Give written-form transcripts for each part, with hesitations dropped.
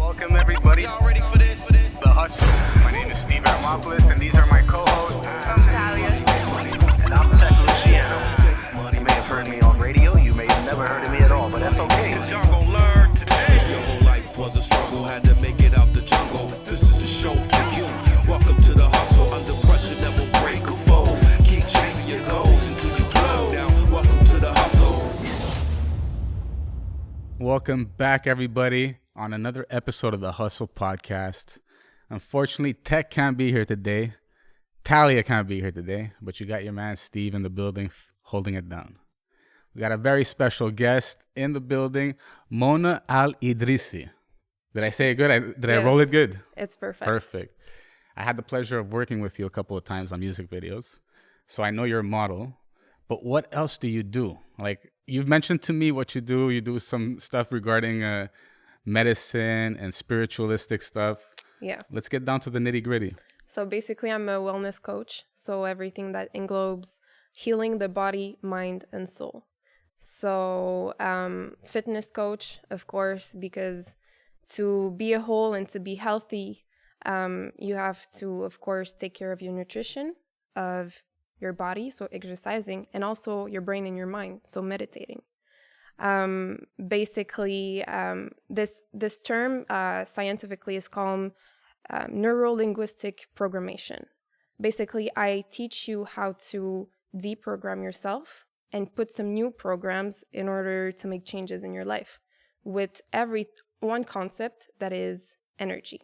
Welcome everybody. Y'all ready for this? The Hustle. My name is Steve Aramopoulos, and these are my co-hosts. I'm Talia. And I'm Tech Luciano. You may have heard me on radio, you may have never heard of me at all, but that's okay. Cause y'all gon' learn today. Your whole life was a struggle, had to make it out the jungle. This is a show for you. Welcome to the hustle. Under pressure, never break a fold. Keep chasing your goals until you blow. Now, welcome to the hustle. Welcome back, everybody, on another episode of the Hustle Podcast. Unfortunately, Tech can't be here today. Talia can't be here today, but you got your man Steve in the building holding it down. We got a very special guest in the building, Mona Al Idrissi. Did I say it good? Did I roll it good? It's perfect. Perfect. I had the pleasure of working with you a couple of times on music videos, so I know you're a model. But what else do you do? Like, you've mentioned to me what you do. You do some stuff regarding medicine and spiritualistic stuff. Yeah. Let's get down to the nitty gritty. So basically, I'm a wellness coach. So everything that englobes healing the body, mind, and soul. So fitness coach, of course, because to be a whole and to be healthy, you have to, of course, take care of your nutrition, of your body, so exercising, and also your brain and your mind, so meditating. Basically, this term scientifically is called neuro-linguistic programmation. Basically, I teach you how to deprogram yourself and put some new programs in order to make changes in your life with one concept that is energy.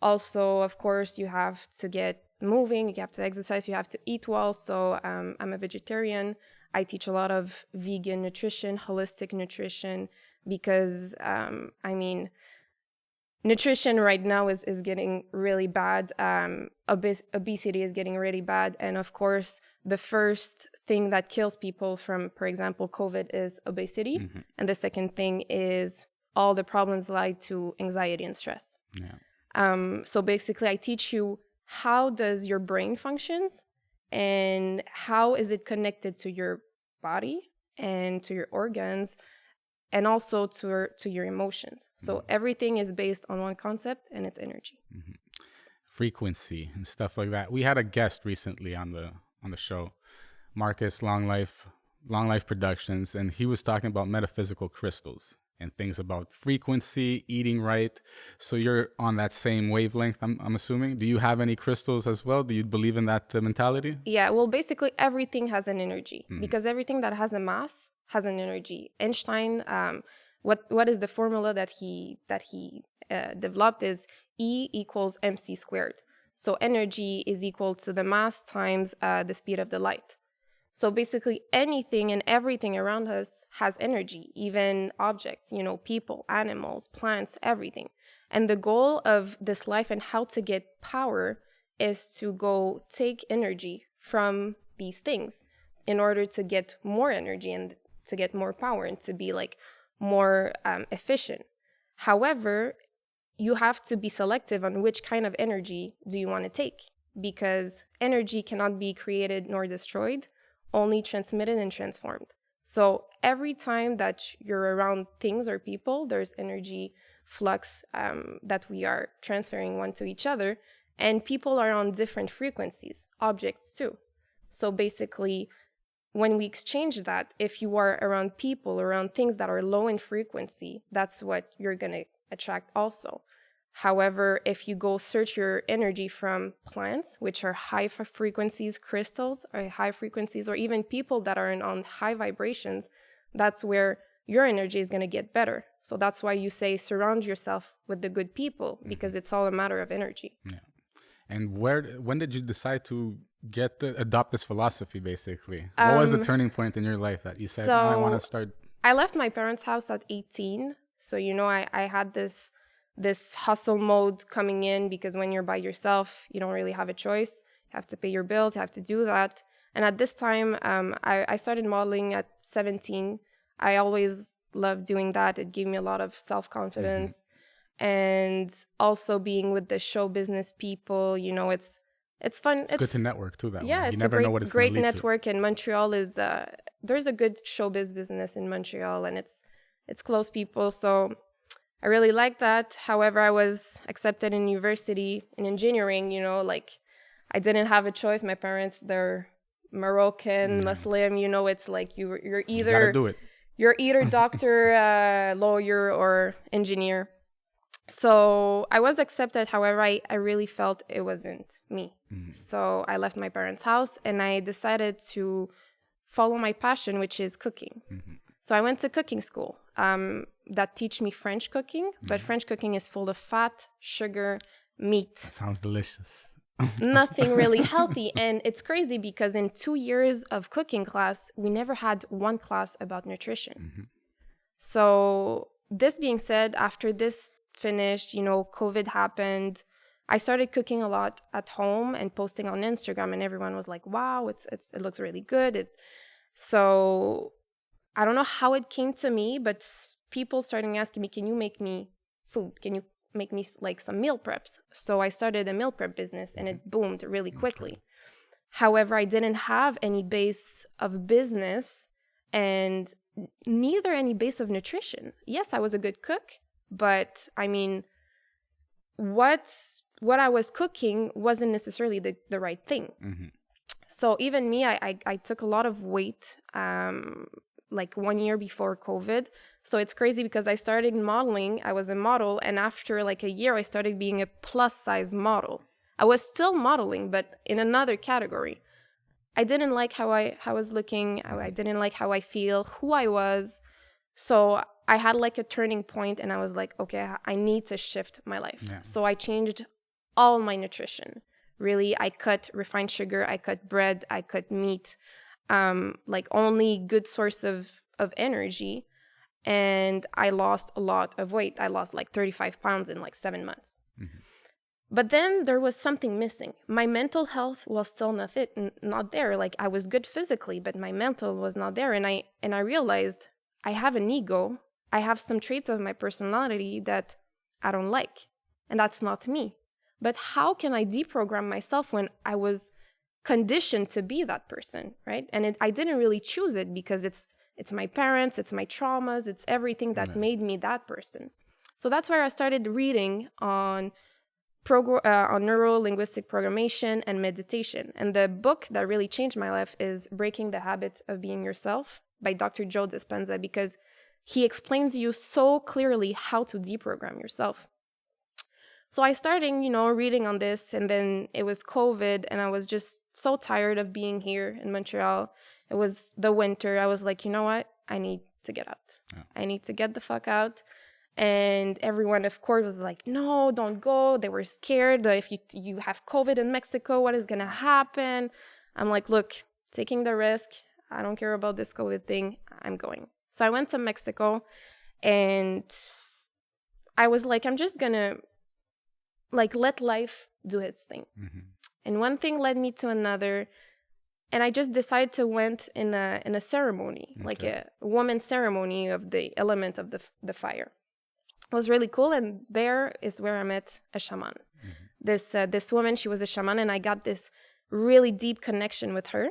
Also, of course, you have to get moving, you have to exercise, you have to eat well. So I'm a vegetarian. I teach a lot of vegan nutrition, holistic nutrition, because nutrition right now is getting really bad. Obesity is getting really bad. And of course, the first thing that kills people from, for example, COVID is obesity. Mm-hmm. And the second thing is all the problems tied to anxiety and stress. Yeah. So basically, I teach you how does your brain functions and how is it connected to your body and to your organs and also to your emotions. So everything is based on one concept, and it's energy. Mm-hmm. Frequency and stuff like that. We had a guest recently on the show, Marcus Long Life Productions, and he was talking about metaphysical crystals and things about frequency, eating right. So you're on that same wavelength, I'm assuming. Do you have any crystals as well? Do you believe in that mentality? Yeah, well, basically everything has an energy because everything that has a mass has an energy. Einstein, what is the formula that he developed is E equals mc squared. So energy is equal to the mass times the speed of the light. So basically anything and everything around us has energy, even objects, people, animals, plants, everything. And the goal of this life and how to get power is to go take energy from these things in order to get more energy and to get more power and to be more efficient. However, you have to be selective on which kind of energy do you want to take, because energy cannot be created nor destroyed, only transmitted and transformed. So every time that you're around things or people, there's energy flux that we are transferring one to each other, and people are on different frequencies, objects too. So basically, when we exchange that, if you are around people, around things that are low in frequency, that's what you're going to attract also. However, if you go search your energy from plants, which are high frequencies, crystals are high frequencies, or even people that are on high vibrations, that's where your energy is going to get better. So that's why you say surround yourself with the good people, because it's all a matter of energy. Yeah. And when did you decide to adopt this philosophy, basically? What was the turning point in your life that you said, I want to start? I left my parents' house at 18. So, I had this hustle mode coming in, because when you're by yourself, you don't really have a choice. You have to pay your bills, you have to do that. And at this time, I started modeling at 17. I always loved doing that. It gave me a lot of self-confidence. Mm-hmm. And also being with the show business people, it's fun. It's good to network too. Yeah, way. It's a great network. And Montreal is there's a good showbiz business in Montreal, and it's close people. So I really liked that. However, I was accepted in university in engineering, like I didn't have a choice. My parents, they're Moroccan, Muslim, it's like you're You gotta either do it. you're either doctor, lawyer, or engineer. So I was accepted. However, I really felt it wasn't me. So I left my parents' house and I decided to follow my passion, which is cooking. So I went to cooking school that teach me French cooking, but French cooking is full of fat, sugar, meat. Sounds delicious. Nothing really healthy. And it's crazy because in 2 years of cooking class, we never had one class about nutrition. So this being said, after this finished, COVID happened. I started cooking a lot at home and posting on Instagram, and everyone was like, wow, it looks really good. So I don't know how it came to me, but people started asking me, can you make me food? Can you make me like some meal preps? So I started a meal prep business and it boomed really quickly. However, I didn't have any base of business and neither any base of nutrition. Yes, I was a good cook, but I mean, what I was cooking wasn't necessarily the right thing. So even me, I took a lot of weight like 1 year before COVID. So it's crazy because I started modeling. I was a model. And after like a year, I started being a plus size model. I was still modeling, but in another category. I didn't like how I was looking. I didn't like how I feel, who I was. So I had like a turning point and I was like, okay, I need to shift my life. Yeah. So I changed all my nutrition. Really, I cut refined sugar, I cut bread, I cut meat, like only good source of energy. And I lost a lot of weight. I lost like 35 pounds in like 7 months. But then there was something missing. My mental health was still not there. Like I was good physically, but my mental was not there. And I realized I have an ego. I have some traits of my personality that I don't like. And that's not me. But how can I deprogram myself when I was conditioned to be that person, right? And I didn't really choose it because it's my parents, it's my traumas, it's everything that made me that person. So that's where I started reading on neuro-linguistic programmation and meditation. And the book that really changed my life is Breaking the Habit of Being Yourself by Dr. Joe Dispenza, because he explains you so clearly how to deprogram yourself. So I started, reading on this, and then it was COVID, and I was just so tired of being here in Montreal. It was the winter. I was like, you know what? I need to get out. Yeah. I need to get the fuck out. And everyone, of course, was like, no, don't go. They were scared. If you have COVID in Mexico, what is going to happen? I'm like, look, taking the risk. I don't care about this COVID thing. I'm going. So I went to Mexico, and I was like, I'm just going to let life do its thing. And one thing led me to another. And I just decided to went in a ceremony, like a woman's ceremony of the element of the fire. It was really cool, and there is where I met a shaman. This woman, she was a shaman, and I got this really deep connection with her.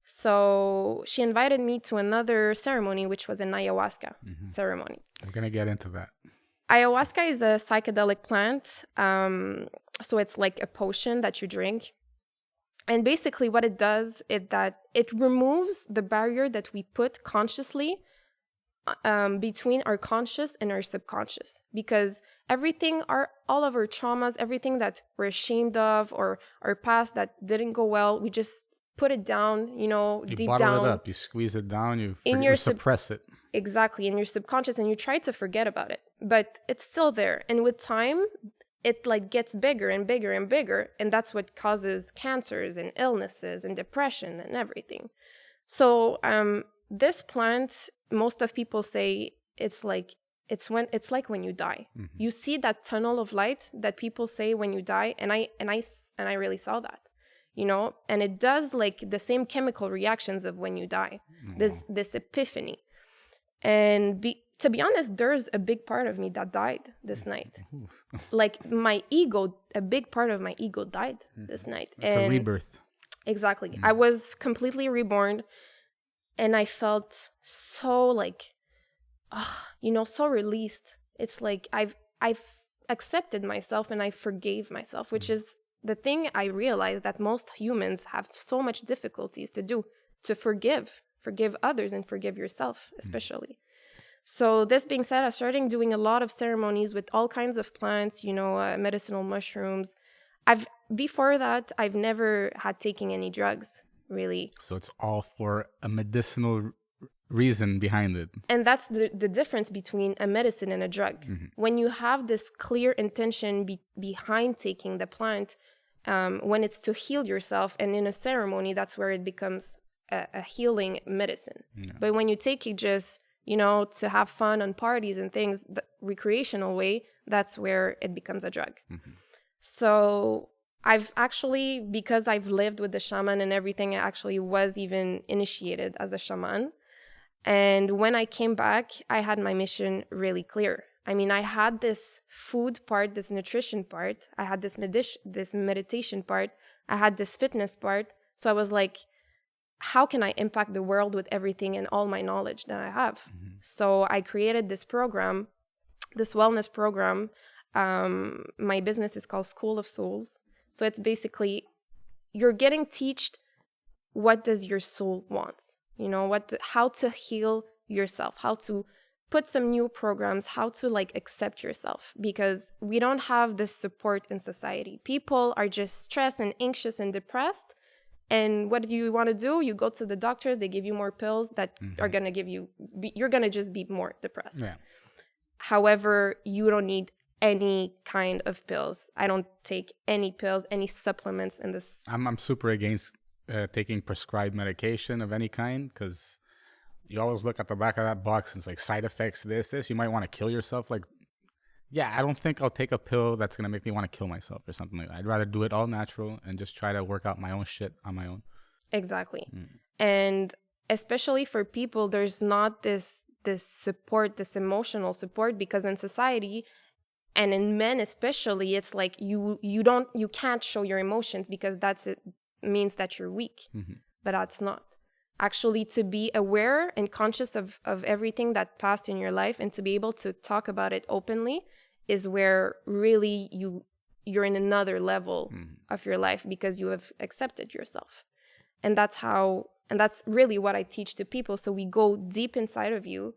So she invited me to another ceremony, which was an ayahuasca ceremony. We're gonna get into that. Ayahuasca is a psychedelic plant, so it's like a potion that you drink. And basically what it does is that it removes the barrier that we put consciously between our conscious and our subconscious. Because all of our traumas, everything that we're ashamed of, or our past that didn't go well, we just put it down, deep down. You bottle it up, you squeeze it down, you suppress it. Exactly, in your subconscious, and you try to forget about it. But it's still there. And with time, it gets bigger and bigger and bigger, and that's what causes cancers and illnesses and depression and everything. So this plant, most of people say it's like when you die. You see that tunnel of light that people say when you die, and I really saw that, and it does the same chemical reactions of when you die. This epiphany, and to be honest, there's a big part of me that died this night. My ego, a big part of my ego died this night. It's a rebirth. Exactly. I was completely reborn, and I felt so so released. It's like I've accepted myself and I forgave myself, which is the thing I realized that most humans have so much difficulties to do, to forgive others and forgive yourself, especially. So this being said, I started doing a lot of ceremonies with all kinds of plants, medicinal mushrooms. Before that, I've never had taken any drugs, really. So it's all for a medicinal reason behind it. And that's the difference between a medicine and a drug. When you have this clear intention behind taking the plant, when it's to heal yourself, and in a ceremony, that's where it becomes a healing medicine. Yeah. But when you take it just, to have fun on parties and things, the recreational way, that's where it becomes a drug. So I've actually, because I've lived with the shaman and everything, I actually was even initiated as a shaman. And when I came back, I had my mission really clear. I mean, I had this food part, this nutrition part, I had this meditation part, I had this fitness part. So I was like, how can I impact the world with everything and all my knowledge that I have? So I created this program, this wellness program. My business is called School of Souls. So it's basically, you're getting taught what does your soul wants, how to heal yourself, how to put some new programs, how to accept yourself, because we don't have this support in society. People are just stressed and anxious and depressed. And what do you want to do? You go to the doctors, they give you more pills that are going to you're going to just be more depressed. Yeah. However, you don't need any kind of pills. I don't take any pills, any supplements in this. I'm super against taking prescribed medication of any kind, because you always look at the back of that box and it's like side effects, this. You might want to kill yourself. Yeah, I don't think I'll take a pill that's going to make me want to kill myself or something like that. I'd rather do it all natural and just try to work out my own shit on my own. Exactly. And especially for people, there's not this support, this emotional support, because in society and in men especially, it's like you can't show your emotions because it means that you're weak. But that's not. Actually, to be aware and conscious of everything that passed in your life and to be able to talk about it openly is where really you're in another level of your life, because you have accepted yourself. And that's really what I teach to people. So we go deep inside of you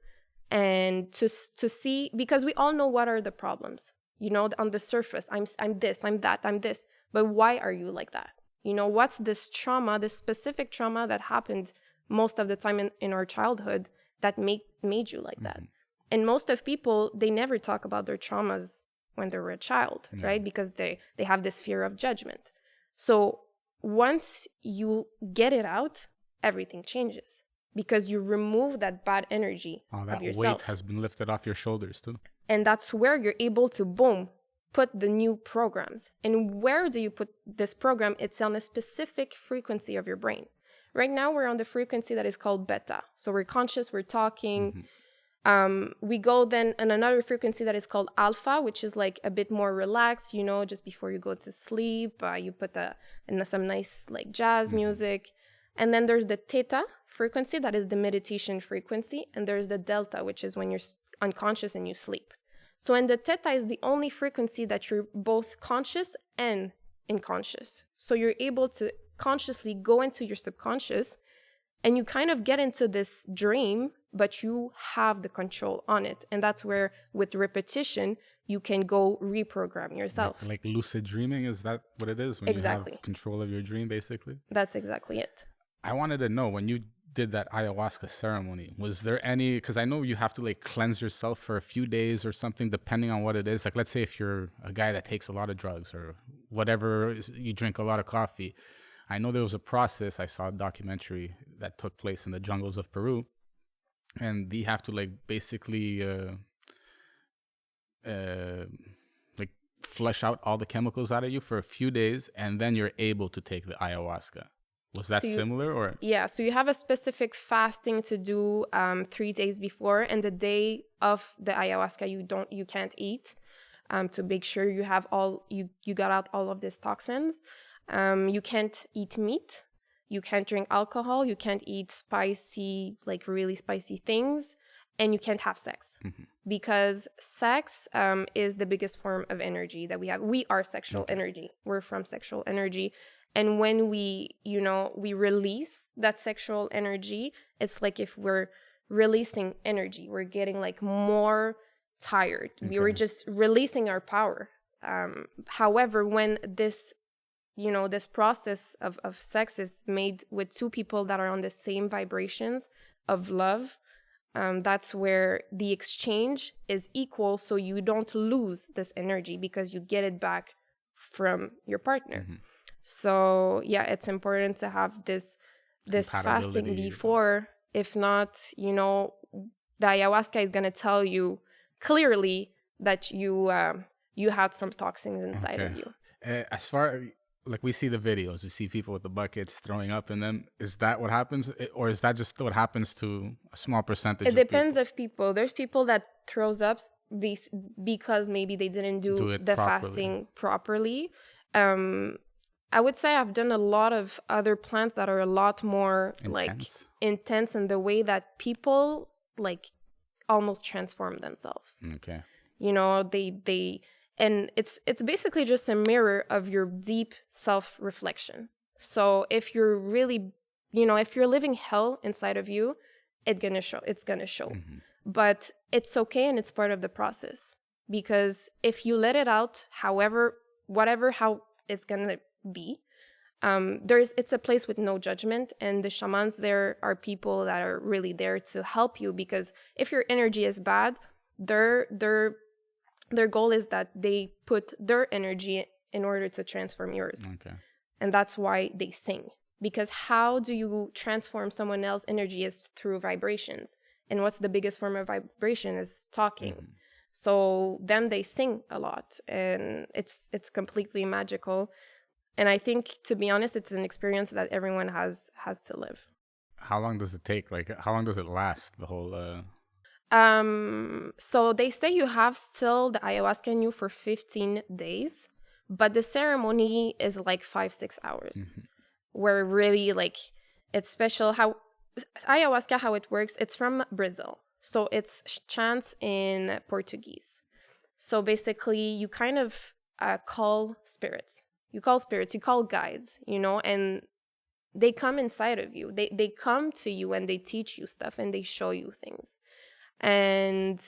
and to see, because we all know what are the problems, on the surface, I'm this, I'm that, I'm this, but why are you like that? What's this trauma, this specific trauma that happened most of the time in our childhood that made you like that? And most of people, they never talk about their traumas when they were a child, right? Because they have this fear of judgment. So once you get it out, everything changes, because you remove that bad energy of yourself. That weight has been lifted off your shoulders too. And that's where you're able to, boom, put the new programs. And where do you put this program? It's on a specific frequency of your brain. Right now, we're on the frequency that is called beta. So we're conscious, we're talking. We go then on another frequency that is called alpha, which is a bit more relaxed, just before you go to sleep. You put some nice jazz music. And then there's the theta frequency, that is the meditation frequency. And there's the delta, which is when you're unconscious and you sleep. So in the theta is the only frequency that you're both conscious and unconscious. So you're able to consciously go into your subconscious and you kind of get into this dream, but you have the control on it. And that's where, with repetition, you can go reprogram yourself. Like lucid dreaming, is that what it is? When exactly. You have control of your dream, basically? That's exactly it. I wanted to know, when you did that ayahuasca ceremony, was there any, because I know you have to cleanse yourself for a few days or something, depending on what it is. Let's say if you're a guy that takes a lot of drugs or whatever, you drink a lot of coffee. I know there was a process. I saw a documentary that took place in the jungles of Peru, and you have to basically flush out all the chemicals out of you for a few days, and then you're able to take the ayahuasca. Was that similar, or? Yeah, so you have a specific fasting to do 3 days before, and the day of the ayahuasca you can't eat, to make sure you have you got out all of these toxins. You can't eat meat, you can't drink alcohol, you can't eat spicy, really spicy things, and you can't have sex because sex is the biggest form of energy that we have. We are sexual energy. We're from sexual energy. And when we, we release that sexual energy, it's like if we're releasing energy, we're getting like more tired. We were just releasing our power. However, when this process of sex is made with two people that are on the same vibrations of love, that's where the exchange is equal, so you don't lose this energy because you get it back from your partner. So yeah, it's important to have this fasting before. If not, the ayahuasca is going to tell you clearly that you had some toxins inside of you. As far like we see the videos, we see people with the buckets throwing up in them. Is that what happens, or is that just what happens to a small percentage? It depends of people. There's people that throws up because maybe they didn't do the fasting properly. I would say I've done a lot of other plants that are a lot more intense in the way that people like almost transform themselves. Okay. They and it's basically just a mirror of your deep self-reflection. So if you're really, if you're living hell inside of you, it's gonna show. But it's okay, and it's part of the process, because if you let it out, how it's gonna be, it's a place with no judgment, and the shamans there are people that are really there to help you, because if your energy is bad, their goal is that they put their energy in order to transform yours. Okay. And that's why they sing, because how do you transform someone else's energy is through vibrations, and what's the biggest form of vibration is talking. So then they sing a lot, and it's completely magical. And I think, to be honest, it's an experience that everyone has to live. How long does it take? Like, how long does it last, the whole... So they say you have still the ayahuasca in you for 15 days, but the ceremony is like 5-6 hours, where really, like, it's special. How ayahuasca, how it works, it's from Brazil. So it's chants in Portuguese. So basically, you kind of call spirits. You call guides, and they come inside of you. They come to you and they teach you stuff and they show you things. And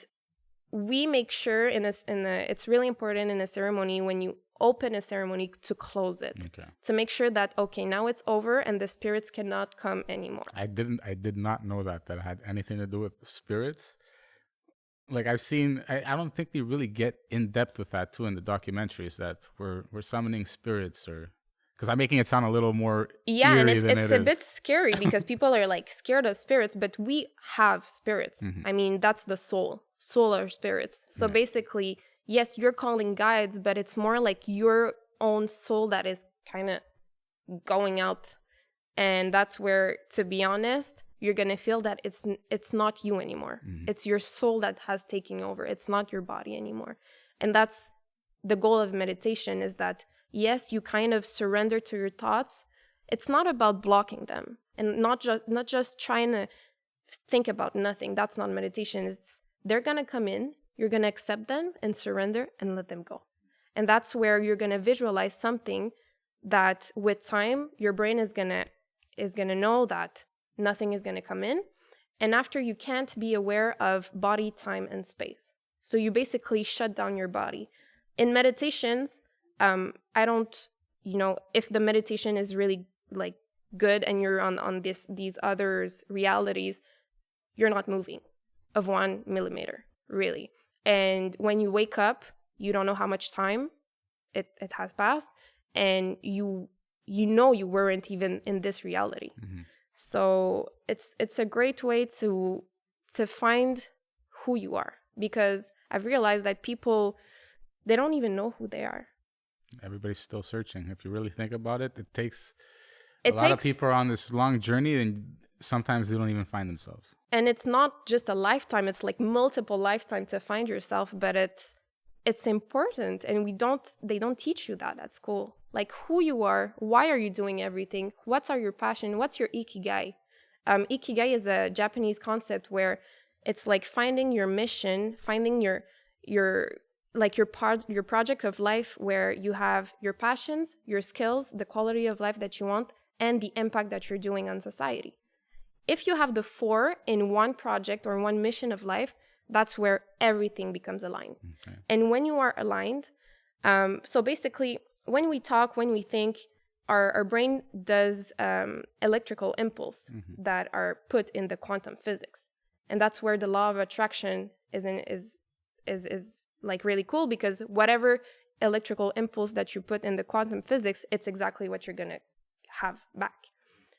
we make sure it's really important in a ceremony, when you open a ceremony, to close it, to make sure that, okay, now it's over and the spirits cannot come anymore. I did not know that had anything to do with spirits. Like, I've seen, I don't think they really get in depth with that too in the documentaries, that we're summoning spirits, or because I'm making it sound a little more and it's a bit scary because people are like scared of spirits, but we have spirits. I mean, that's the soul or spirits. So basically, yes, you're calling guides, but it's more like your own soul that is kind of going out, and that's where, to be honest, you're going to feel that it's not you anymore. It's your soul that has taken over. It's not your body anymore. And that's the goal of meditation, is that, yes, you kind of surrender to your thoughts. It's not about blocking them and not just trying to think about nothing. That's not meditation. They're going to come in. You're going to accept them and surrender and let them go. And that's where you're going to visualize something that with time, your brain is going to know that nothing is going to come in. And after, you can't be aware of body, time, and space. So you basically shut down your body. In meditations, I don't, if the meditation is really like good and you're on these others realities, you're not moving of 1 millimeter, really. And when you wake up, you don't know how much time it has passed, and you weren't even in this reality. So it's a great way to find who you are, because I've realized that people, they don't even know who they are. Everybody's still searching. If you really think about it, it takes a lot of people are on this long journey, and sometimes they don't even find themselves. And it's not just a lifetime, it's like multiple lifetimes to find yourself, but it's important, and they don't teach you that at school. Like, who you are, why are you doing everything, what's your passion, what's your ikigai? Ikigai is a Japanese concept where It's like finding your mission, finding your project of life where you have your passions, your skills, the quality of life that you want, and the impact that you're doing on society. If you have the 4 in one project or one mission of life, that's where everything becomes aligned. Okay. And when you are aligned, so basically, when we talk, when we think, our brain does electrical impulse that are put in the quantum physics. And that's where the law of attraction is like really cool, because whatever electrical impulse that you put in the quantum physics, it's exactly what you're going to have back.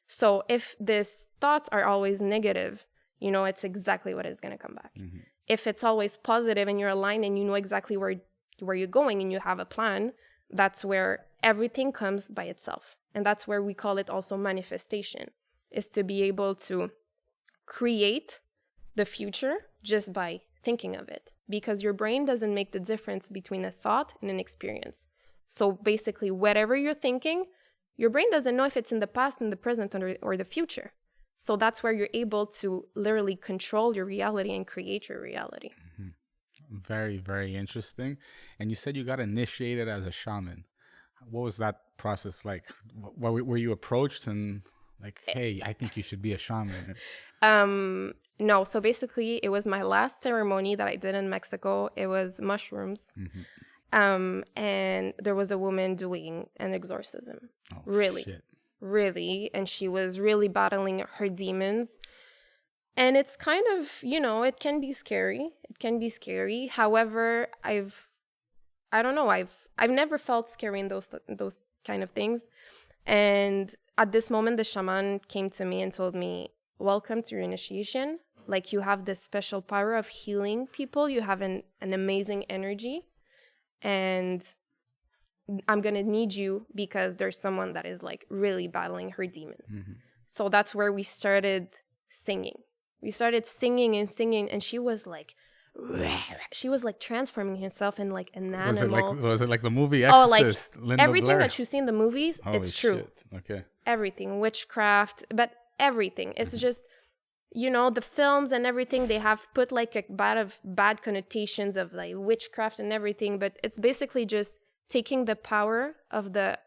So if these thoughts are always negative, you know, it's exactly what is going to come back. Mm-hmm. If it's always positive and you're aligned and you know exactly where you're going and you have a plan, that's where everything comes by itself. And that's where we call it also manifestation, is to be able to create the future just by thinking of it, because your brain doesn't make the difference between a thought and an experience. So basically, whatever you're thinking, your brain doesn't know if it's in the past, in the present, or the future. So that's where you're able to literally control your reality and create your reality. Mm-hmm. Very, very interesting. And you said you got initiated as a shaman. What was that process like? Were you approached and like, hey, I think you should be a shaman? No. So basically, it was my last ceremony that I did in Mexico. It was mushrooms. Mm-hmm. And there was a woman doing an exorcism. Oh, really. And she was really battling her demons. And it's kind of, you know, it can be scary. However, I've never felt scary in those kind of things. And at this moment, the shaman came to me and told me, welcome to your initiation. Like, you have this special power of healing people. You have an amazing energy. And I'm going to need you because there's someone that is like really battling her demons. Mm-hmm. So that's where we started singing. We started singing, and she was like transforming herself in like an animal. Was it like the movie Exorcist? Oh, like everything that you see in the movies, Holy it's true. Shit. Okay. Everything, witchcraft, but everything. It's just, you know, the films and everything, they have put like a bad connotations of like witchcraft and everything, but it's basically just taking the power of the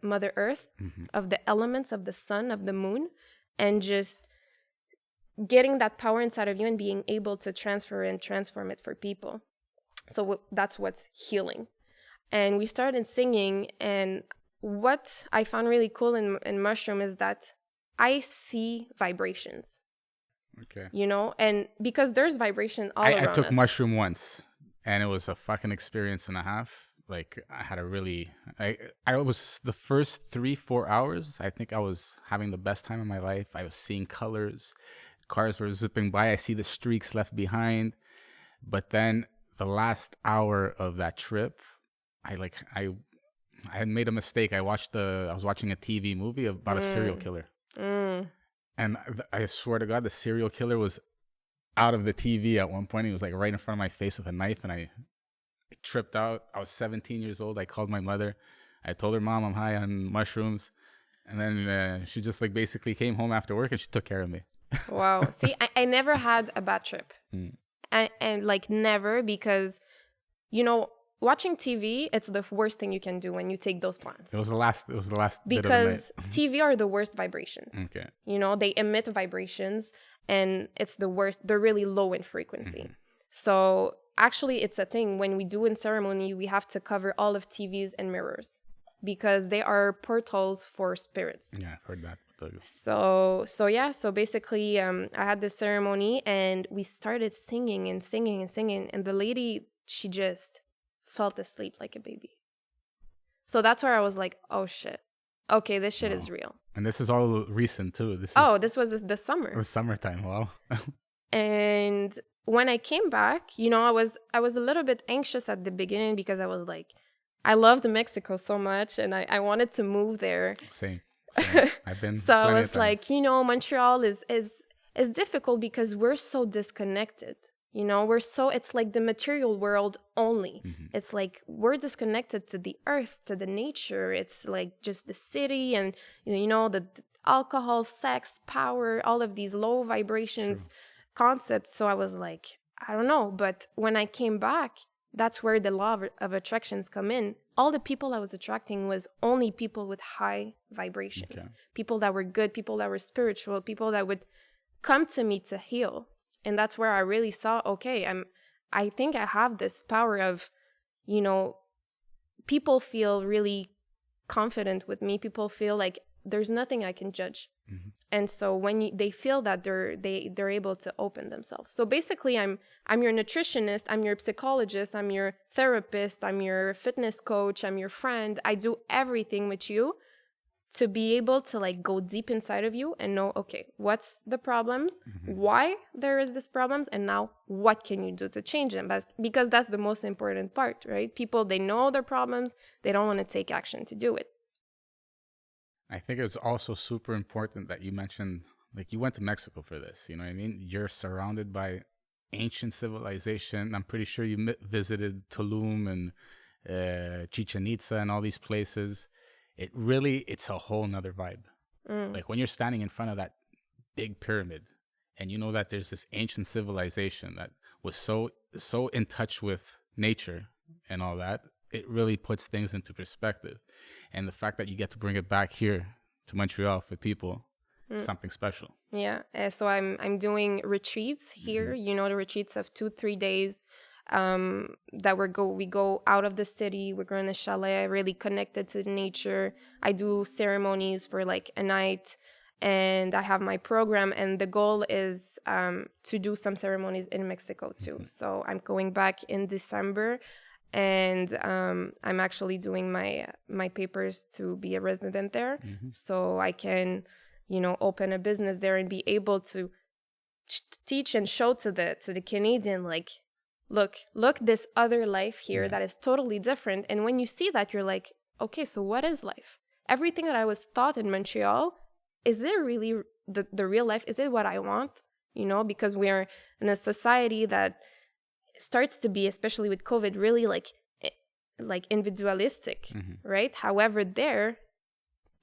Mother Earth, of the elements, of the sun, of the moon, and just getting that power inside of you and being able to transfer and transform it for people. So that's what's healing. And we started singing, and what I found really cool in mushroom is that I see vibrations. Okay. You know, and because there's vibration all around us. I took mushroom once, and it was a fucking experience and a half. Like, I had I was the first 3-4 hours, I think I was having the best time of my life. I was seeing colors. Cars were zipping by. I see the streaks left behind. But then the last hour of that trip, I had made a mistake. I was watching a TV movie about a serial killer. And I swear to God, the serial killer was out of the TV at one point. He was like right in front of my face with a knife, and I tripped out. I was 17 years old. I called my mother. I told her, Mom, I'm high on mushrooms. And then she just like basically came home after work and she took care of me. Wow. See, I never had a bad trip. And like never, because, you know, watching TV, it's the worst thing you can do when you take those plants. It was the last bit of the night. Because TV are the worst vibrations. Okay. You know, they emit vibrations, and it's the worst. They're really low in frequency. So actually, it's a thing. When we do in ceremony, we have to cover all of TVs and mirrors, because they are portals for spirits. Yeah, I've heard that. So basically, I had this ceremony, and we started singing, and the lady, she just felt asleep like a baby. So that's where I was like, oh shit, okay, this shit is real. And this is all recent too. This was the summer. The summertime. Wow. And when I came back, you know, I was a little bit anxious at the beginning, because I was like, I loved Mexico so much, and I wanted to move there. Same. I've been. So I was like, you know, Montreal is difficult because we're so disconnected. You know, it's like the material world only. It's like we're disconnected to the earth, to the nature. It's like just the city and, you know, the alcohol, sex, power, all of these low vibrations concept. So I was like, I don't know. But when I came back, that's where the law of attractions come in. All the people I was attracting was only people with high vibrations, people that were good, people that were spiritual, people that would come to me to heal. And that's where I really saw, okay, I think I have this power of, you know, people feel really confident with me. People feel like there's nothing I can judge. Mm-hmm. And so when they feel that they're able to open themselves. So basically I'm your nutritionist, I'm your psychologist, I'm your therapist, I'm your fitness coach, I'm your friend. I do everything with you to be able to like go deep inside of you and know, okay, what's the problems, why there is this problems, and now what can you do to change them? Because that's the most important part, right? People, they know their problems, they don't want to take action to do it. I think it's also super important that you mentioned, like, you went to Mexico for this, you know what I mean? You're surrounded by ancient civilization. I'm pretty sure you visited Tulum and Chichen Itza and all these places. It's a whole nother vibe. Like when you're standing in front of that big pyramid and you know that there's this ancient civilization that was so in touch with nature and all that, it really puts things into perspective. And the fact that you get to bring it back here to Montreal for people, something special. Yeah. So I'm doing retreats here, you know, the retreats of 2-3 days. That we go out of the city, we're going to chalet, really connected to nature. I do ceremonies for like a night, and I have my program, and the goal is to do some ceremonies in Mexico too. So I'm going back in December, and I'm actually doing my papers to be a resident there, so I can, you know, open a business there and be able to teach and show to the Canadian, like, look this other life here that is totally different. And when you see that, you're like, okay, so what is life? Everything that I was taught in Montreal, is it really the real life? Is it what I want? You know, because we're in a society that starts to be, especially with COVID, really like individualistic, right? However, there,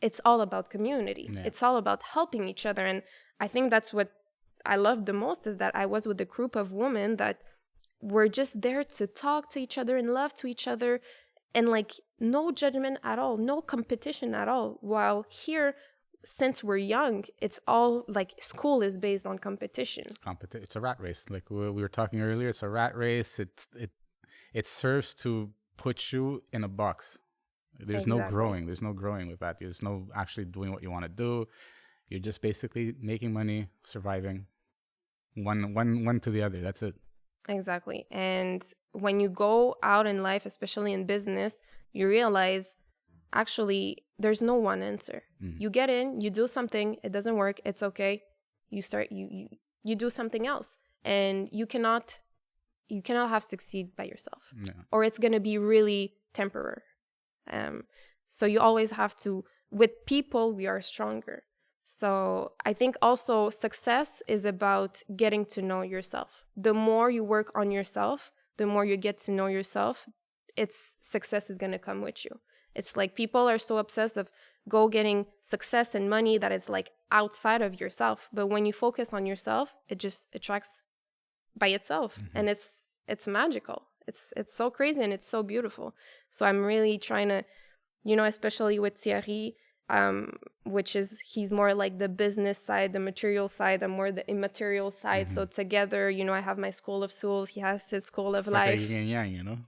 it's all about community. It's all about helping each other. And I think that's what I loved the most, is that I was with a group of women that we're just there to talk to each other and love to each other, and like no judgment at all, no competition at all. While here, since we're young, it's all like school is based on competition. It's a rat race. Like we were talking earlier, it's a rat race. It serves to put you in a box. There's no growing. There's no growing with that. There's no actually doing what you want to do. You're just basically making money, surviving, one to the other. That's it. Exactly. And when you go out in life, especially in business, you realize actually there's no one answer. You get in, you do something, it doesn't work, it's okay. You do something else, and you cannot have succeed by yourself, or it's going to be really temporary. So you always have to, with people, we are stronger. So I think also success is about getting to know yourself. The more you work on yourself, the more you get to know yourself, success is going to come with you. It's like people are so obsessed of getting success and money that it's like outside of yourself. But when you focus on yourself, it just attracts by itself. And it's magical. It's so crazy and it's so beautiful. So I'm really trying to, you know, especially with Thierry, which is, he's more like the business side, the material side, I'm more the immaterial side. So together, you know, I have my school of souls, he has his school of life. Like a yin and yang, you know?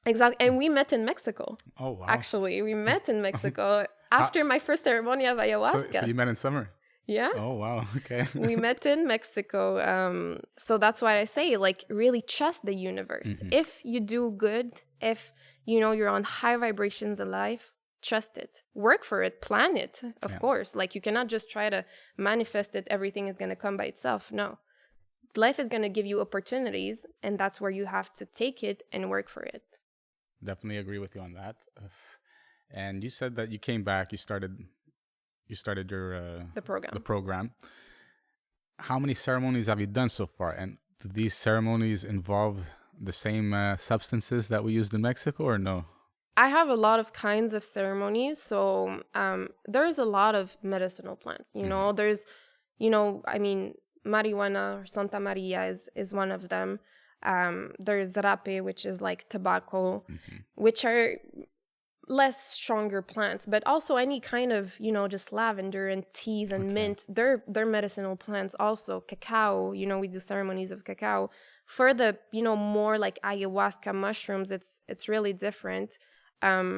Exactly. And we met in Mexico. Oh, wow. Actually, we met in Mexico after my first ceremony of ayahuasca. So you met in summer? Yeah. Oh, wow. Okay. We met in Mexico. So that's why I say, like, really trust the universe. If you do good, if, you know, you're on high vibrations in life, trust it. Work for it. Plan it, of course. Like, you cannot just try to manifest it. Everything is going to come by itself. No. Life is going to give you opportunities, and that's where you have to take it and work for it. Definitely agree with you on that. And you said that you came back, you started your the program. How many ceremonies have you done so far? And do these ceremonies involve the same substances that we used in Mexico, or no? I have a lot of kinds of ceremonies. So there's a lot of medicinal plants. You know, there's, you know, I mean, marijuana or Santa Maria is one of them. There's rape, which is like tobacco, which are less stronger plants, but also any kind of, just lavender and teas and mint, they're medicinal plants. Also cacao, we do ceremonies of cacao. For the, more like ayahuasca mushrooms, it's really different. I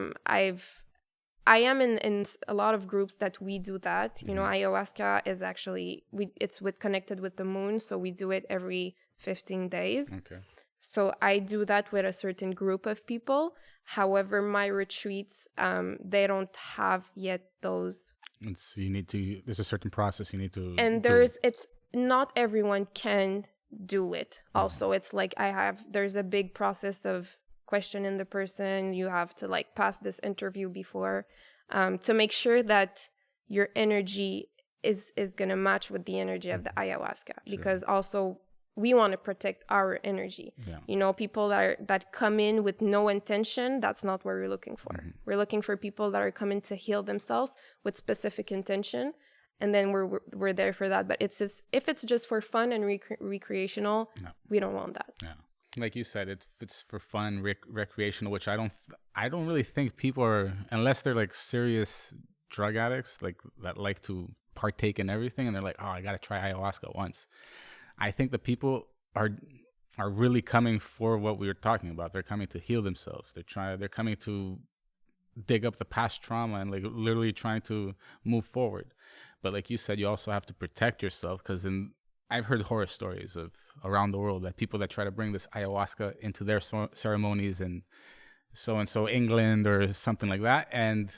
am in a lot of groups that we do that. Ayahuasca is actually, it's connected with the moon, so we do it every 15 days. Okay. So I do that with a certain group of people. However, my retreats, they don't have yet those. There's a certain process you need to. And it's not everyone can do it. Also, it's like there's a big process of questioning the person. You have to like pass this interview before, to make sure that your energy is going to match with the energy of the ayahuasca. Because also, we want to protect our energy. People that come in with no intention, that's not what we're looking for. We're looking for people that are coming to heal themselves with specific intention, and then we're there for that. But if it's just for fun and recreational, we don't want that. Like you said, it's for fun, recreational, which I don't really think people are, unless they're like serious drug addicts, like that like to partake in everything, and they're like, oh, I gotta try ayahuasca once. I think the people are really coming for what we were talking about. They're coming to heal themselves. They're coming to dig up the past trauma and like literally trying to move forward. But like you said, you also have to protect yourself, because I've heard horror stories of around the world that people that try to bring this ayahuasca into their ceremonies in so England or something like that, and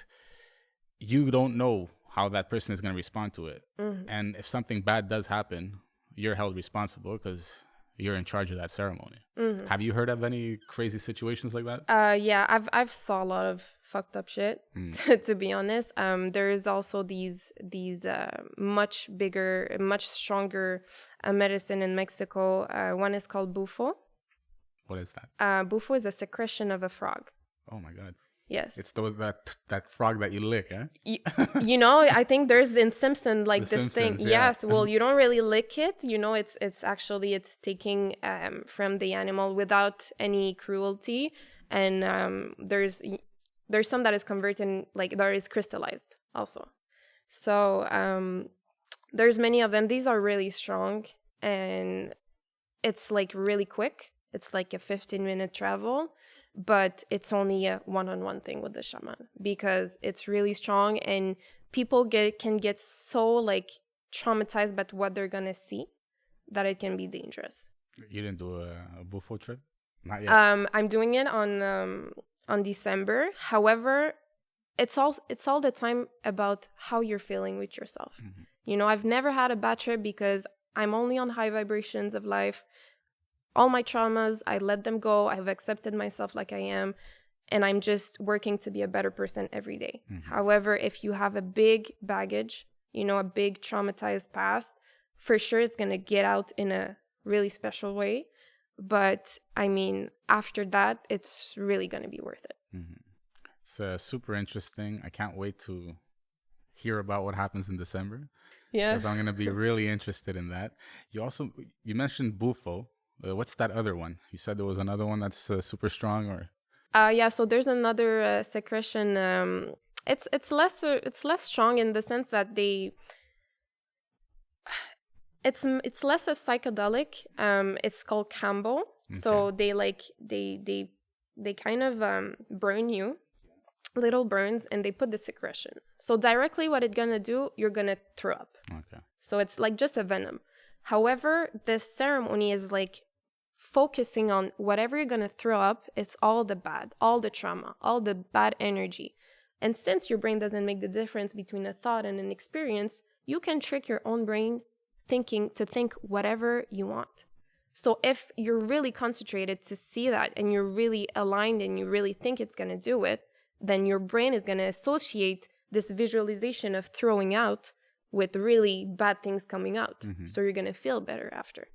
you don't know how that person is going to respond to it. And if something bad does happen, you're held responsible because you're in charge of that ceremony. Have you heard of any crazy situations like that? Yeah, I've saw a lot of fucked up shit, to be honest. There is also these much bigger, much stronger medicine in Mexico. One is called Bufo. What is that? Bufo is a secretion of a frog. Oh my God. Yes. It's that frog that you lick, eh? I think there's in Simpson like The this Simpsons, thing. yeah. Yes. Well, you don't really lick it. It's actually taking from the animal without any cruelty. And there's some that is converted, like that is crystallized also. So there's many of them. These are really strong, and it's like really quick. It's like a 15-minute travel. But it's only a one-on-one thing with the shaman, because it's really strong, and people can get so like traumatized by what they're gonna see that it can be dangerous. You didn't do a Bufo trip? Not yet. I'm doing it on December. However, it's all the time about how you're feeling with yourself. I've never had a bad trip because I'm only on high vibrations of life. All my traumas, I let them go. I've accepted myself like I am, and I'm just working to be a better person every day. However, if you have a big baggage, a big traumatized past, for sure it's going to get out in a really special way. But I mean, after that, it's really going to be worth it. It's super interesting. I can't wait to hear about what happens in December. Yeah. Because I'm going to be really interested in that. You mentioned Bufo. What's that other one? You said there was another one that's super strong, or? Yeah. So there's another secretion. It's less strong in the sense that it's less of psychedelic. It's called Kambo. Okay. So they kind of burn you, little burns, and they put the secretion. So directly, what it's gonna do, you're gonna throw up. Okay. So it's like just a venom. However, this ceremony is like focusing on whatever you're going to throw up. It's all the bad, all the trauma, all the bad energy. And since your brain doesn't make the difference between a thought and an experience, you can trick your own brain to think whatever you want. So if you're really concentrated to see that, and you're really aligned, and you really think it's going to do it, then your brain is going to associate this visualization of throwing out with really bad things coming out. So you're going to feel better after.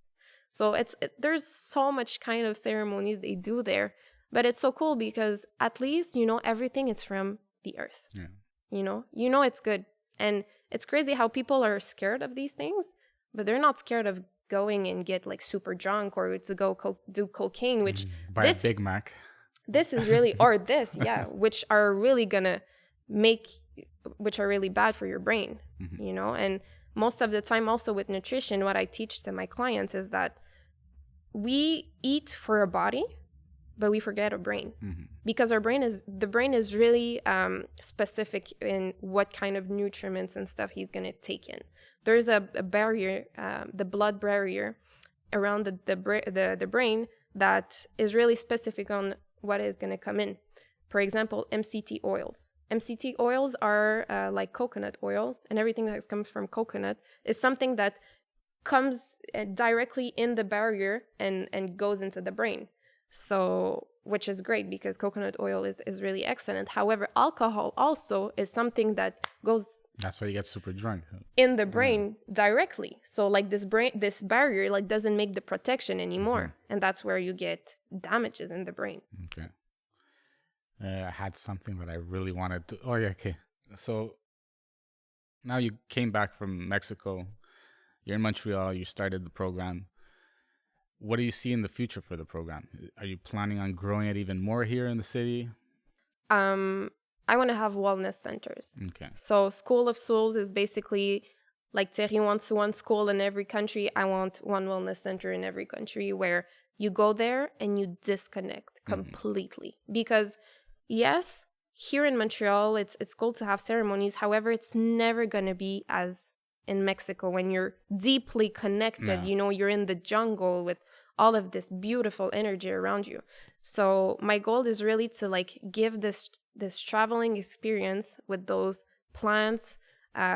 So there's so much kind of ceremonies they do there, but it's so cool because at least, everything is from the earth. Yeah. It's good. And it's crazy how people are scared of these things, but they're not scared of going and get like super drunk or to go do cocaine, which Buy a Big Mac. this is really, or this, yeah, which are really gonna which are really bad for your brain, you know. And most of the time also with nutrition, what I teach to my clients is that we eat for a body, but we forget our brain, because the brain is really specific in what kind of nutriments and stuff he's going to take in. There's a barrier, the blood barrier around the brain that is really specific on what is going to come in. For example, MCT oils. MCT oils are like coconut oil, and everything that comes from coconut is something that comes directly in the barrier and goes into the brain. So, which is great because coconut oil is really excellent. However, alcohol also is something that goes, that's why you get super drunk, in the brain directly. So like this barrier like doesn't make the protection anymore. And that's where you get damages in the brain. Okay. I had something that I really wanted to. Oh yeah, okay. So now you came back from Mexico. You're in Montreal. You started the program. What do you see in the future for the program? Are you planning on growing it even more here in the city? I want to have wellness centers. Okay. So School of Souls is basically like Thierry wants one school in every country. I want one wellness center in every country where you go there and you disconnect completely. Because yes, here in Montreal, it's cool to have ceremonies. However, it's never going to be as in Mexico when you're deeply connected. You know, you're in the jungle with all of this beautiful energy around you. So my goal is really to like give this traveling experience with those plants,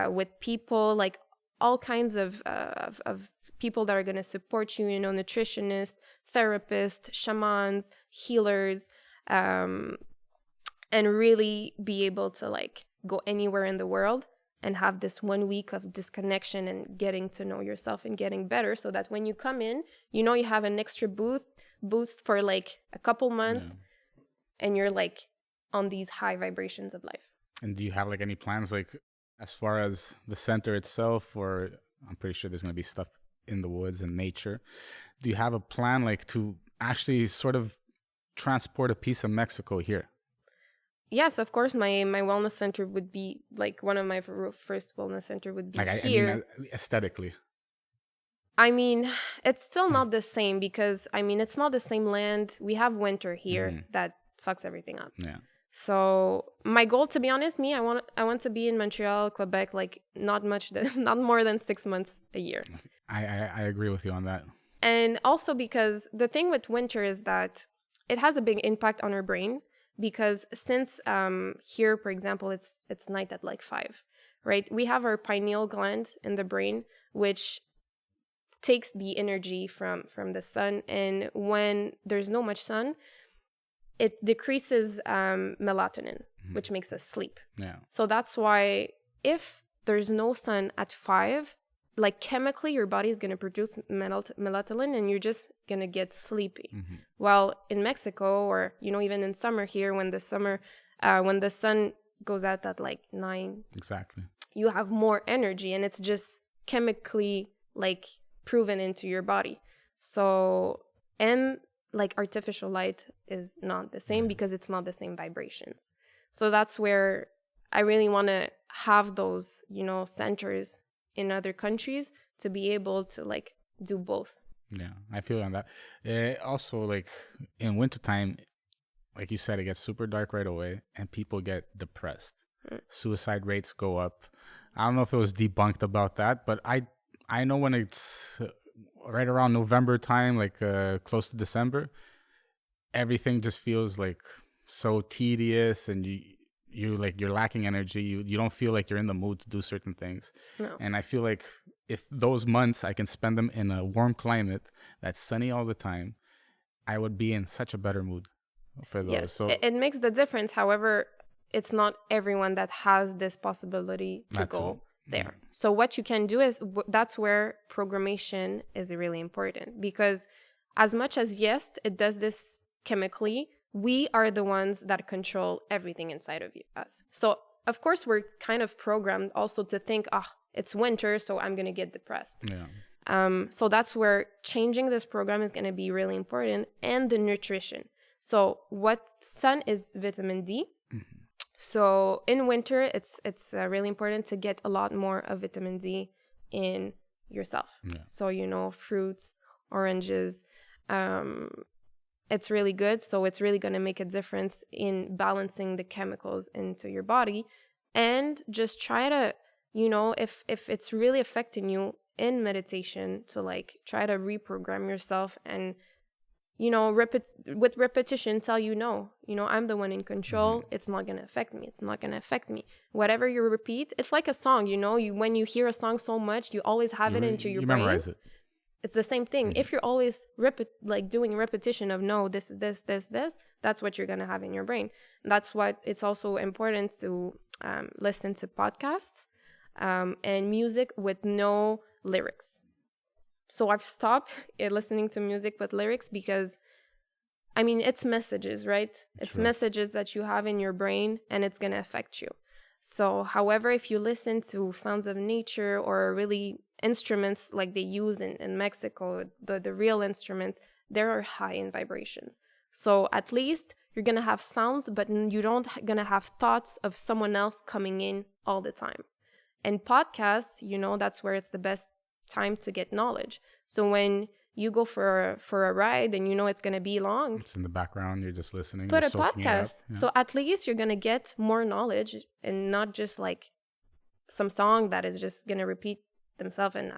with people, like all kinds of people that are going to support you, you know, nutritionists, therapists, shamans, healers, and really be able to like go anywhere in the world and have this 1 week of disconnection and getting to know yourself and getting better, so that when you come in, you know, you have an extra boost for like a couple months, and you're like on these high vibrations of life. And do you have like any plans, like as far as the center itself, or I'm pretty sure there's going to be stuff in the woods and nature. Do you have a plan like to actually sort of transport a piece of Mexico here? Yes, of course. My wellness center would be like one of my first wellness center would be here. I mean, aesthetically. I mean, it's still not the same because I mean, it's not the same land. We have winter here that fucks everything up. Yeah. So my goal, to be honest, I want to be in Montreal, Quebec, like not more than 6 months a year. I agree with you on that. And also because the thing with winter is that it has a big impact on our brain. Because since here, for example, it's night at like 5, right? We have our pineal gland in the brain, which takes the energy from the sun. And when there's no much sun, it decreases melatonin, which makes us sleep. Yeah. So that's why if there's no sun at 5, like chemically your body is going to produce melatonin and you're just going to get sleepy. Well, in Mexico, or you know, even in summer here, when the sun goes out at like 9, exactly, you have more energy, and it's just chemically like proven into your body. So, and like artificial light is not the same because it's not the same vibrations. So that's where I really want to have those, you know, centers in other countries to be able to like do both. Yeah, I feel on that. Also, like in wintertime, like you said, it gets super dark right away and people get depressed. Suicide rates go up. I don't know if it was debunked about that, but I know when it's right around November time, like close to December, everything just feels like so tedious, and you're lacking energy. You don't feel like you're in the mood to do certain things. No. And I feel like if those months I can spend them in a warm climate that's sunny all the time, I would be in such a better mood for those. Yes, so it makes the difference. However, it's not everyone that has this possibility to go there. So what you can do is, that's where programmation is really important, because as much as yes, it does this chemically, we are the ones that control everything inside of us. So of course we're kind of programmed also to think, it's winter, so I'm going to get depressed. Yeah. So that's where changing this program is going to be really important, and the nutrition. So what sun is vitamin D. So in winter, it's really important to get a lot more of vitamin D in yourself. Yeah. So, fruits, oranges, it's really good. So it's really going to make a difference in balancing the chemicals into your body. And just try to, if it's really affecting you in meditation, to like try to reprogram yourself and, with repetition, tell I'm the one in control. It's not going to affect me. It's not going to affect me. Whatever you repeat, it's like a song, when you hear a song so much, you always have it into your brain. You memorize it. It's the same thing. If you're always doing repetition of no, this, that's what you're going to have in your brain. That's what it's also important to listen to podcasts and music with no lyrics. So I've stopped listening to music with lyrics because, it's messages, right? It's messages that you have in your brain, and it's going to affect you. So, however, if you listen to sounds of nature or really instruments like they use in Mexico, the real instruments, they are high in vibrations. So at least you're going to have sounds, but you don't going to have thoughts of someone else coming in all the time. And podcasts, that's where it's the best time to get knowledge. So when you go for a ride and it's going to be long, it's in the background, you're just listening. Put a podcast. Yeah. So at least you're going to get more knowledge, and not just like some song that is just going to repeat themselves, and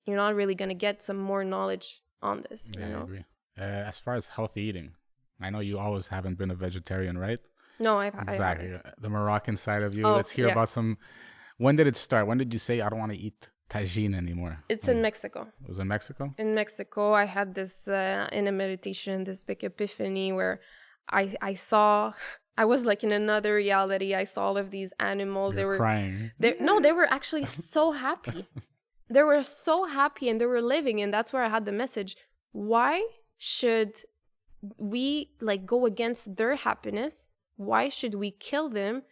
you're not really going to get some more knowledge on this. Yeah, I agree. As far as healthy eating, I know you always haven't been a vegetarian, right? No, exactly. The Moroccan side of you. Oh, Let's hear about some. When did it start? When did you say I don't want to eat tagine anymore? It's in Mexico. It was in Mexico? In Mexico, I had this in a meditation, this big epiphany where I saw, I was like in another reality. I saw all of these animals. They were crying. They were actually so happy. They were so happy, and they were living, and that's where I had the message. Why should we go against their happiness? Why should we kill them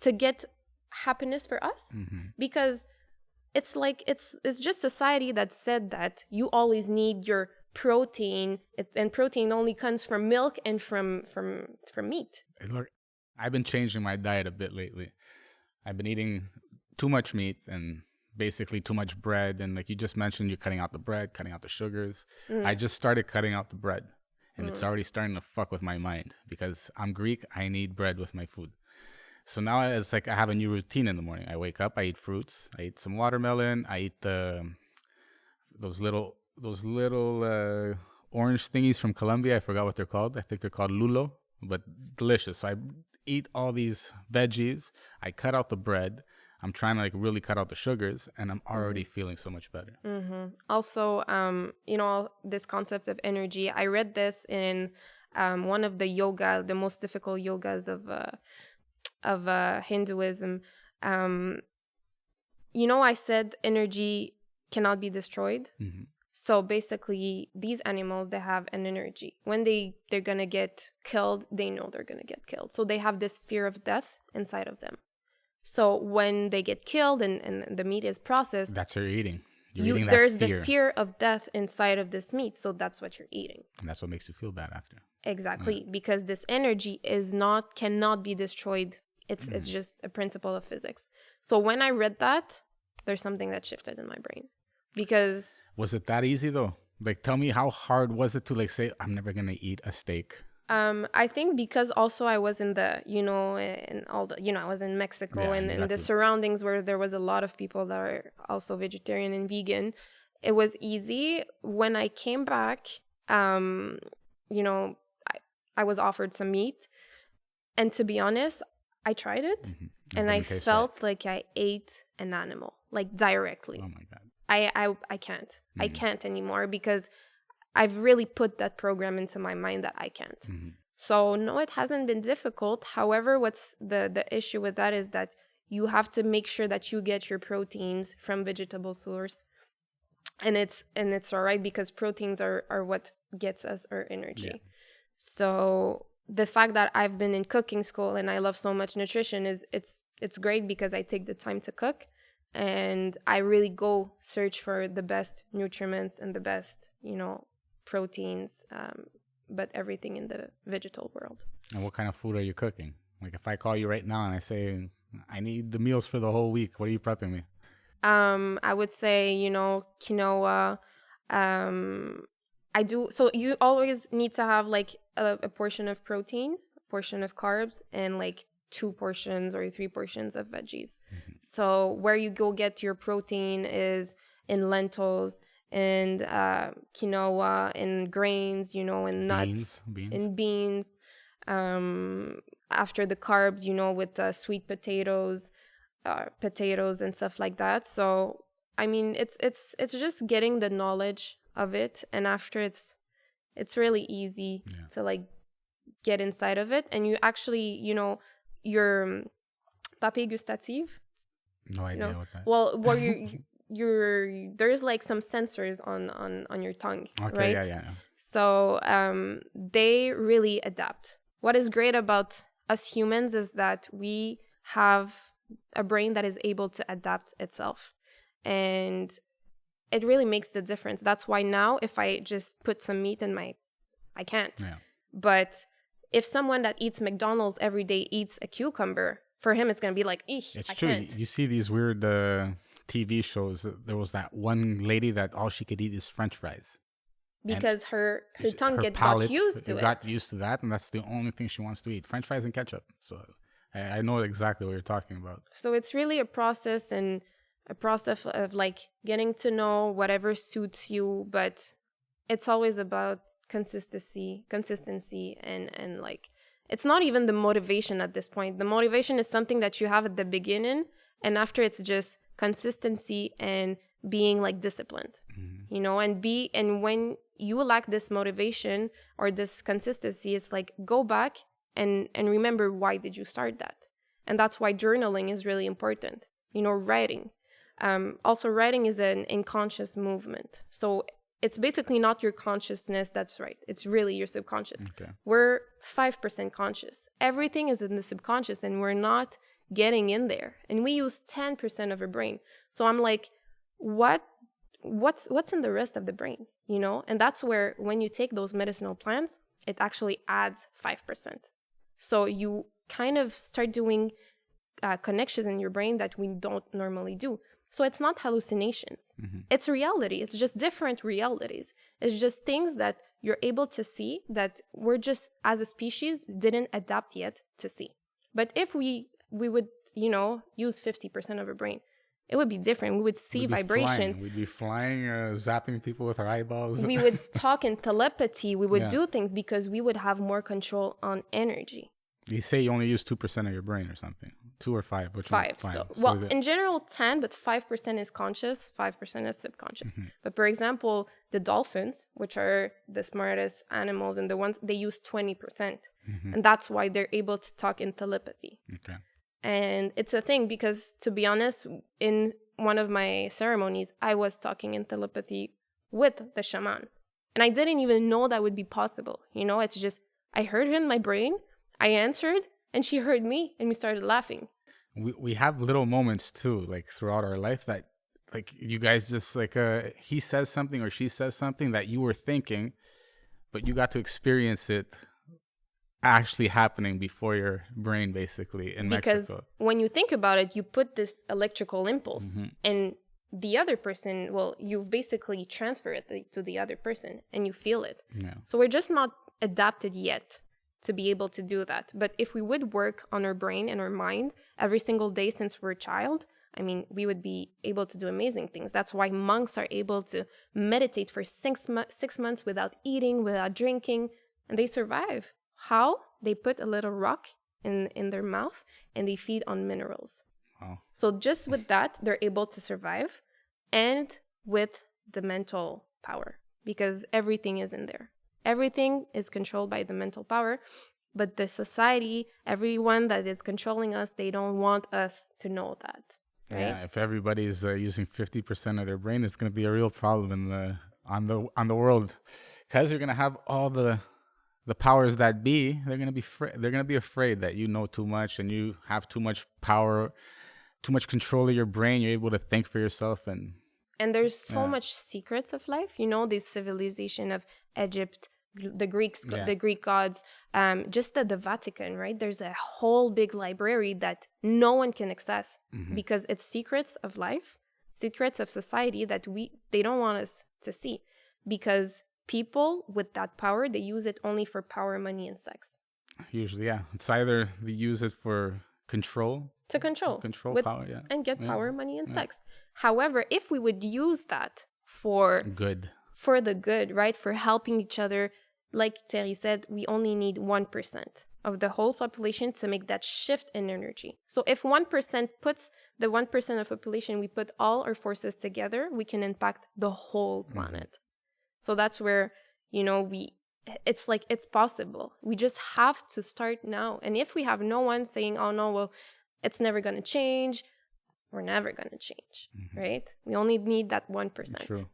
to get happiness for us? Because it's like it's just society that said that you always need your protein, and protein only comes from milk and from meat. Look, I've been changing my diet a bit lately. I've been eating too much meat and basically too much bread, and like you just mentioned, you're cutting out the bread, cutting out the sugars. I just started cutting out the bread, and it's already starting to fuck with my mind because I'm Greek. I need bread with my food. So now it's like I have a new routine in the morning. I wake up, I eat fruits, I eat some watermelon, I eat those little orange thingies from Colombia. I forgot what they're called. I think they're called lulo, but delicious. I eat all these veggies. I cut out the bread. I'm trying to really cut out the sugars, and I'm already feeling so much better. Also, this concept of energy, I read this in one of the most difficult yogas of Hinduism. I said energy cannot be destroyed. So basically, these animals, they have an energy. When they're going to get killed, they know they're going to get killed. So they have this fear of death inside of them. So when they get killed and the meat is processed, that's what you're eating. You're eating there's that fear. the fear of death inside of this meat. So that's what you're eating. And that's what makes you feel bad after. Exactly. Because this energy cannot be destroyed. It's just a principle of physics. So when I read that, there's something that shifted in my brain. Because was it that easy though? Tell me, how hard was it to say I'm never gonna eat a steak? I think because also I was in the, I was in Mexico, and in the surroundings where there was a lot of people that are also vegetarian and vegan. It was easy. When I came back, I was offered some meat, and to be honest, I tried it, and I felt like I ate an animal, directly. Oh my God. I can't. I can't anymore because I've really put that program into my mind that I can't. So no, it hasn't been difficult. However, what's the issue with that is that you have to make sure that you get your proteins from vegetable source. And it's all right because proteins are what gets us our energy. Yeah. So the fact that I've been in cooking school and I love so much nutrition is it's great because I take the time to cook. and I really go search for the best nutriments and the best, proteins, but everything in the vegetal world. And what kind of food are you cooking? Like if I call you right now and I say, I need the meals for the whole week, what are you prepping me? I would say, quinoa. I do. So you always need to have like a portion of protein, a portion of carbs, and like 2 portions or 3 portions of veggies. So where you go get your protein is in lentils and quinoa and grains, and nuts, and beans. After the carbs, with sweet potatoes and stuff like that. So I mean, it's just getting the knowledge of it, and after it's really easy to like get inside of it, and you actually, your papier gustative. No idea what that. Well, where you're there's like some sensors on your tongue, okay, right? Yeah. So they really adapt. What is great about us humans is that we have a brain that is able to adapt itself, and it really makes the difference. That's why now if I just put some meat in I can't. Yeah. But if someone that eats McDonald's every day eats a cucumber, for him it's gonna be like, it's I true. can't. You see these weird TV shows. There was that one lady that all she could eat is French fries. Because her tongue got used to it. Got used to that, and that's the only thing she wants to eat: French fries and ketchup. So I know exactly what you're talking about. So it's really a process of like getting to know whatever suits you, but it's always about consistency, and like it's not even the motivation at this point. The motivation is something that you have at the beginning, and after it's just consistency and being like disciplined, and when you lack this motivation or this consistency, it's like go back and remember, why did you start that? And that's why journaling is really important. Writing. Also, writing is an unconscious movement. So it's basically not your consciousness that's right. It's really your subconscious. Okay. We're 5% conscious. Everything is in the subconscious, and we're not getting in there. And we use 10% of our brain. So I'm like, what's in the rest of the brain? And that's where, when you take those medicinal plants, it actually adds 5%. So you kind of start doing connections in your brain that we don't normally do. So it's not hallucinations. It's reality. It's just different realities. It's just things that you're able to see that we're just, as a species, didn't adapt yet to see. But if we would, use 50% of our brain, it would be different. We would see vibrations. We'd be flying, zapping people with our eyeballs. We would talk in telepathy. We would do things because we would have more control on energy. You say you only use 2% of your brain or something. 2 or 5? Which 5. One? So, So in general, 10, but 5% is conscious, 5% is subconscious. But for example, the dolphins, which are the smartest animals and the ones, they use 20%. And that's why they're able to talk in telepathy. Okay. And it's a thing because, to be honest, in one of my ceremonies, I was talking in telepathy with the shaman. And I didn't even know that would be possible. It's just, I heard her in my brain, I answered, and she heard me, and we started laughing. We have little moments too, like throughout our life, that like you guys just like he says something or she says something that you were thinking, but you got to experience it actually happening before your brain, basically, in because Mexico. When you think about it, you put this electrical impulse, and the other person, well, you've basically transferred it to the other person, and you feel it. Yeah. So we're just not adapted yet to be able to do that. But if we would work on our brain and our mind every single day since we're a child, I mean, we would be able to do amazing things. That's why monks are able to meditate for 6 months without eating, without drinking, and they survive. How? They put a little rock in their mouth and they feed on minerals. Wow. So just with that, they're able to survive, and with the mental power, because everything is in there. Everything is controlled by the mental power, but the society, everyone that is controlling us, they don't want us to know that. Right? Yeah, if everybody's using 50% of their brain, it's going to be a real problem on the world, because you're going to have all the powers that be. They're going to be afraid that you know too much and you have too much power too much control of your brain. You're able to think for yourself. And there's so much secrets of life, this civilization of Egypt, the Greeks, the Greek gods, just the Vatican, right? There's a whole big library that no one can access because it's secrets of life, secrets of society that they don't want us to see, because people with that power, they use it only for power, money, and sex. Usually, yeah. It's either they use it for control. To control power, and get power, money, and sex. However, if we would use that for the good, right? For helping each other, like Thierry said, we only need 1% of the whole population to make that shift in energy. So if 1% puts the 1% of population, we put all our forces together, we can impact the whole planet. So that's where, it's like, it's possible. We just have to start now. And if we have no one saying, oh no, well, it's never going to change, we're never going to change, right? We only need that 1%. True.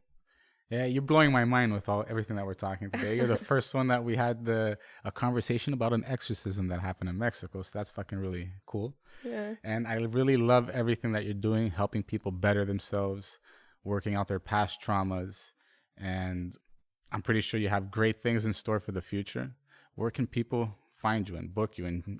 Yeah, you're blowing my mind with everything that we're talking today. You're the first one that we had a conversation about an exorcism that happened in Mexico. So that's fucking really cool. Yeah. And I really love everything that you're doing, helping people better themselves, working out their past traumas. And I'm pretty sure you have great things in store for the future. Where can people find you and book you and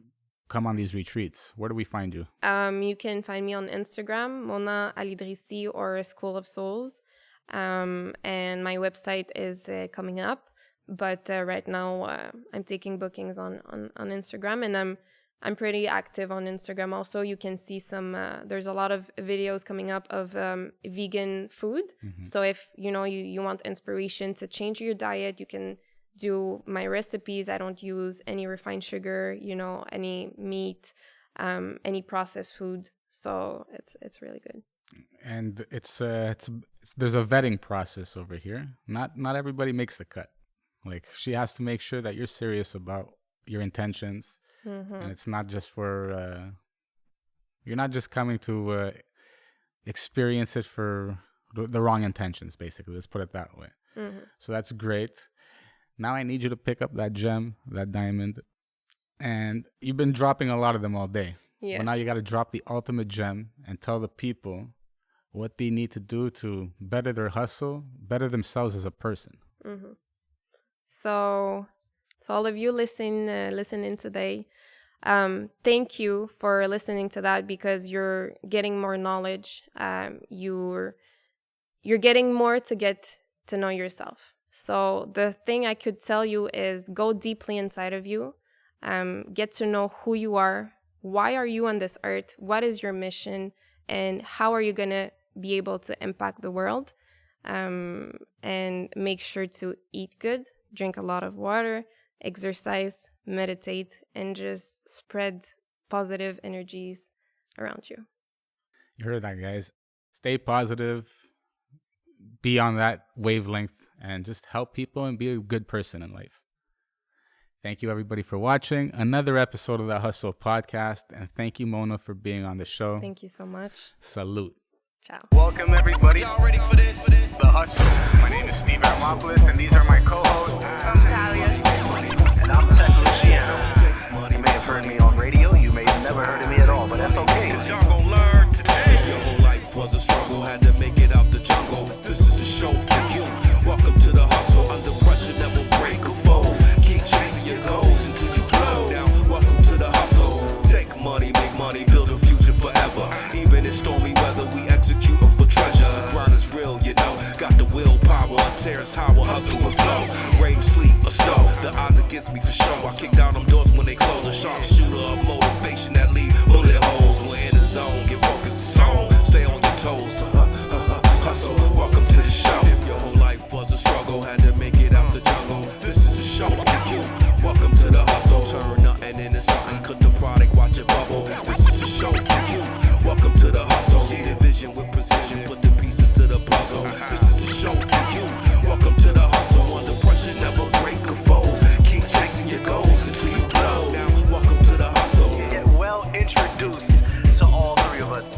come on these retreats? Where do we find you? You can find me on Instagram, Mona Idrissi, or School of Souls. And my website is coming up, but right now I'm taking bookings on Instagram, and I'm pretty active on Instagram also. You can see there's a lot of videos coming up of vegan food. So if you want inspiration to change your diet, you can do my recipes. I don't use any refined sugar, any meat, any processed food. So it's really good. And it's there's a vetting process over here. Not everybody makes the cut. Like, she has to make sure that you're serious about your intentions, and it's not just for you're not just coming to experience it for the wrong intentions. Basically, let's put it that way. So that's great. Now I need you to pick up that gem, that diamond, and you've been dropping a lot of them all day. Yeah. Well, now you got to drop the ultimate gem and tell the people what they need to do to better their hustle, better themselves as a person. So all of you listening today, thank you for listening to that, because you're getting more knowledge. You're getting more to get to know yourself. So the thing I could tell you is go deeply inside of you, get to know who you are. Why are you on this earth? What is your mission? And how are you going to be able to impact the world? And make sure to eat good, drink a lot of water, exercise, meditate, and just spread positive energies around you. You heard that, guys. Stay positive, be on that wavelength, and just help people and be a good person in life. Thank you, everybody, for watching another episode of the Hustle Podcast. And thank you, Mona, for being on the show. Thank you so much. Salute. Ciao. Welcome, everybody. Y'all ready for this? The Hustle. My name is Steve Armopoulos, and these are my co-hosts. I'm Talia. And I'm Tech Luciano. You may have heard me on radio. You may have never heard of me at all, but that's okay. Cause y'all gon' learn today. Your whole life was a struggle, had to make it out the jungle. This is a show for you. Welcome to the hustle. Under pressure, never break a fold. Keep chasing your goals until you blow. Now, welcome to the hustle. Take money, make money, build a future forever. Even in stormy weather, we execute for treasure. The grind is real, got the willpower. Terrence Howard, hustle and flow. Rain, sleep, or snow. The odds against me for sure. I kick down them doors when they close. A sharp shooter of motivation that leave bullet holes. We're in the zone, get focused, song. Stay on your toes. Hustle, welcome to the show. If your whole life was a struggle, had to make it out the jungle, this is a show for you. Welcome to the hustle. Turn nothing into something, cut the product, watch it bubble. This is a show for you. Welcome to the hustle. See the vision with precision, put the pieces to the puzzle. This is a show for you. Welcome to the hustle. Under pressure, never break a fold. Keep chasing your goals until you blow. Now, welcome to the hustle. Get well introduced to all three of us.